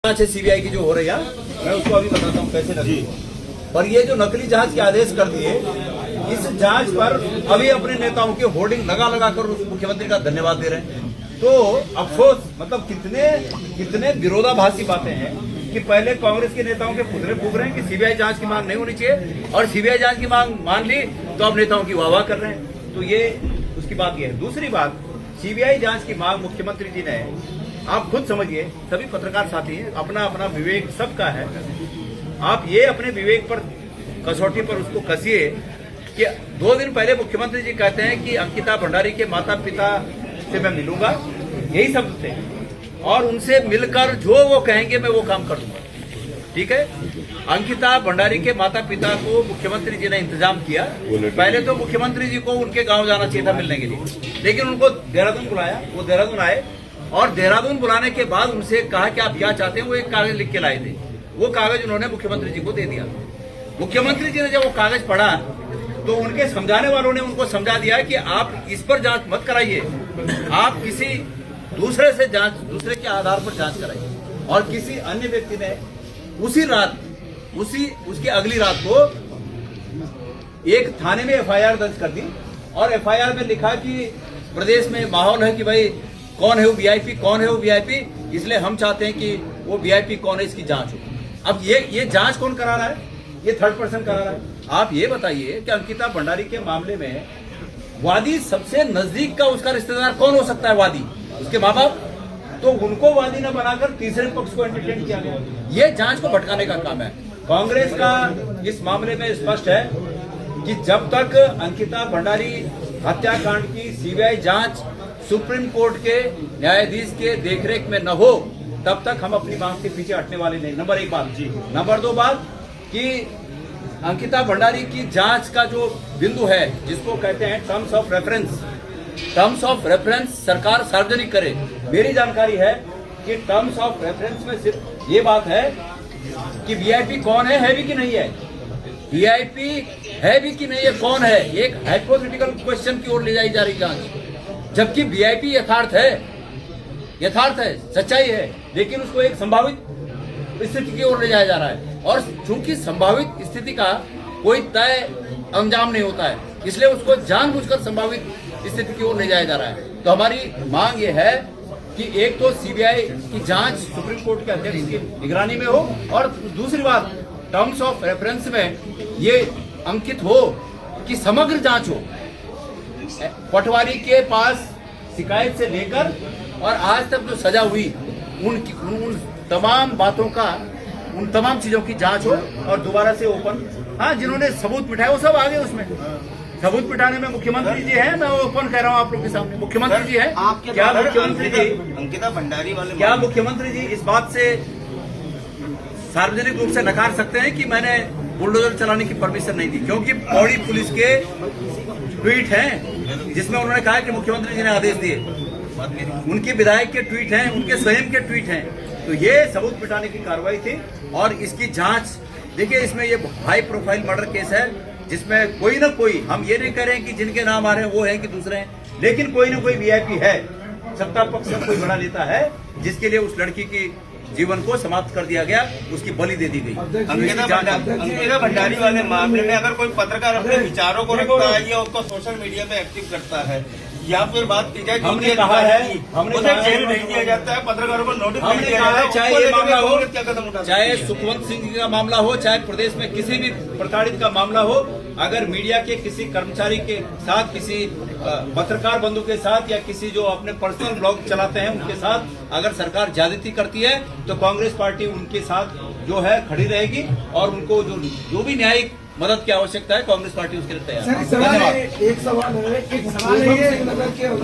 जांच है सीबीआई की जो हो रही है, मैं उसको अभी बताता हूँ कैसे लगी। पर ये जो नकली जांच के आदेश कर दिए, इस जांच पर अभी अपने नेताओं के होर्डिंग लगा लगा कर मुख्यमंत्री का धन्यवाद दे रहे हैं। तो अफसोस, मतलब कितने विरोधाभासी बातें हैं कि पहले कांग्रेस के नेताओं के पुतले फूक रहे हैं कि सीबीआई जांच की मांग नहीं होनी चाहिए, और सीबीआई जांच की मांग मान ली तो अब नेताओं की वाह कर रहे हैं। तो ये उसकी बात ये है। दूसरी बात, सीबीआई जांच की मांग मुख्यमंत्री जी ने, आप खुद समझिए, सभी पत्रकार साथी हैं, अपना अपना विवेक सबका है। आप ये अपने विवेक पर, कसौटी पर उसको कसिए कि 2 दिन पहले मुख्यमंत्री जी कहते हैं कि अंकिता भंडारी के माता पिता से मैं मिलूंगा, यही शब्द थे, और उनसे मिलकर जो वो कहेंगे मैं वो काम कर दूंगा। ठीक है, अंकिता भंडारी के माता पिता को मुख्यमंत्री जी ने इंतजाम किया। पहले तो मुख्यमंत्री जी को उनके गांव जाना चाहिए था मिलने के लिए, लेकिन उनको देहरादून बुलाया, वो देहरादून आए, और देहरादून बुलाने के बाद उनसे कहा कि आप क्या चाहते हैं, वो एक कागज लिख के लाए थे। वो कागज उन्होंने मुख्यमंत्री जी को दे दिया। मुख्यमंत्री जी ने जब वो कागज पढ़ा तो उनके समझाने वालों ने उनको समझा दिया कि आप इस पर जांच मत कराइए, आप किसी दूसरे से जांच, दूसरे के आधार पर जांच कराइए। और किसी अन्य व्यक्ति ने उसी रात, उसकी अगली रात को एक थाने में एफआईआर दर्ज कर दी, और एफआईआर में लिखा कि प्रदेश में माहौल है कि भाई कौन है वो वीआईपी, कौन है वो वीआईपी, इसलिए हम चाहते हैं कि वो वीआईपी कौन है इसकी जांच हो। अब ये जांच कौन करा रहा है? ये थर्ड पर्सन करा रहा है। आप ये बताइए कि अंकिता भंडारी के मामले में वादी सबसे नजदीक का उसका रिश्तेदार कौन हो सकता है? वादी उसके माँ बाप। तो उनको वादी न बनाकर तीसरे पक्ष को एंटरटेन किया गया। ये जांच को भटकाने का काम है। कांग्रेस का इस मामले में स्पष्ट है कि जब तक अंकिता भंडारी हत्याकांड की सीबीआई जांच सुप्रीम कोर्ट के न्यायाधीश के देखरेख में न हो, तब तक हम अपनी मांग से पीछे हटने वाले नहीं। नंबर 1 बात जी। नंबर 2 बात कि अंकिता भंडारी की जांच का जो बिंदु है, जिसको कहते हैं टर्म्स ऑफ रेफरेंस सरकार सार्वजनिक करे। मेरी जानकारी है कि टर्म्स ऑफ रेफरेंस में सिर्फ ये बात है कि वीआईपी कौन है भी कि नहीं है, वीआईपी है भी कि नहीं है, कौन है, एक हाइपोथेटिकल क्वेश्चन की ओर ले जाई जा रही जांच। जबकि वीआईपी यथार्थ है, सच्चाई है, लेकिन उसको एक संभावित स्थिति की ओर ले जाया जा रहा है। और चूंकि संभावित स्थिति का कोई तय अंजाम नहीं होता है, इसलिए उसको जानबूझकर संभावित स्थिति की ओर ले जाया जा रहा है। तो हमारी मांग ये है कि एक तो सीबीआई की जांच सुप्रीम कोर्ट के अध्यक्ष की निगरानी में हो, और दूसरी बात टर्म्स ऑफ रेफरेंस में ये अंकित हो कि समग्र जांच हो। पटवारी के पास शिकायत से लेकर और आज तक जो सजा हुई, उन तमाम बातों का, उन तमाम चीजों की जांच हो, और दोबारा से ओपन। हाँ, जिन्होंने सबूत पिटाया वो सब आगे, उसमें सबूत पिटाने में मुख्यमंत्री जी है। मैं ओपन कह रहा हूँ आप लोग के सामने, मुख्यमंत्री जी है। क्या मुख्यमंत्री जी, अंकिता भंडारी वाले, क्या मुख्यमंत्री जी इस बात से सार्वजनिक रूप से नकार सकते हैं कि मैंने बुलडोजर चलाने की परमिशन नहीं दी? क्योंकि पौड़ी पुलिस के ट्वीट हैं जिसमें उन्होंने कहा कि मुख्यमंत्री जी ने आदेश दिए। उनके विधायक के ट्वीट हैं, उनके स्वयं के ट्वीट हैं। तो ये सबूत पिटाने की कार्रवाई थी, और इसकी जांच देखिए। इसमें ये हाई प्रोफाइल मर्डर केस है, जिसमें कोई ना कोई, हम ये नहीं कह रहे हैं कि जिनके नाम आ रहे हैं वो हैं कि दूसरे हैं, लेकिन कोई ना कोई वीआईपी है, सत्ता पक्ष का कोई बड़ा नेता है, जिसके लिए उस लड़की की जीवन को समाप्त कर दिया गया, उसकी बलि दे दी गई। अंकिता भंडारी वाले मामले में अगर कोई पत्रकार अपने विचारों को रखता है या उसको सोशल मीडिया पे एक्टिव करता है, या फिर बात की जाए, हमने कहा है, उसे जेल नहीं दिया जाता है, पत्रकारों को नोटिस नहीं दिया जाता है, चाहे ये मामला हो, क्या कदम उठाते, चाहे सुखवंत सिंह जी का मामला हो, चाहे प्रदेश में किसी भी प्रताड़ित का मामला हो, अगर मीडिया के किसी कर्मचारी के साथ, किसी पत्रकार बंधु के साथ, या किसी जो अपने पर्सनल ब्लॉग चलाते हैं उनके साथ अगर सरकार ज्यादती करती है, तो कांग्रेस पार्टी उनके साथ जो है खड़ी रहेगी, और उनको जो भी न्यायिक मदद की आवश्यकता है, कांग्रेस पार्टी उसके लिए तैयार है। धन्यवाद। एक सवाल है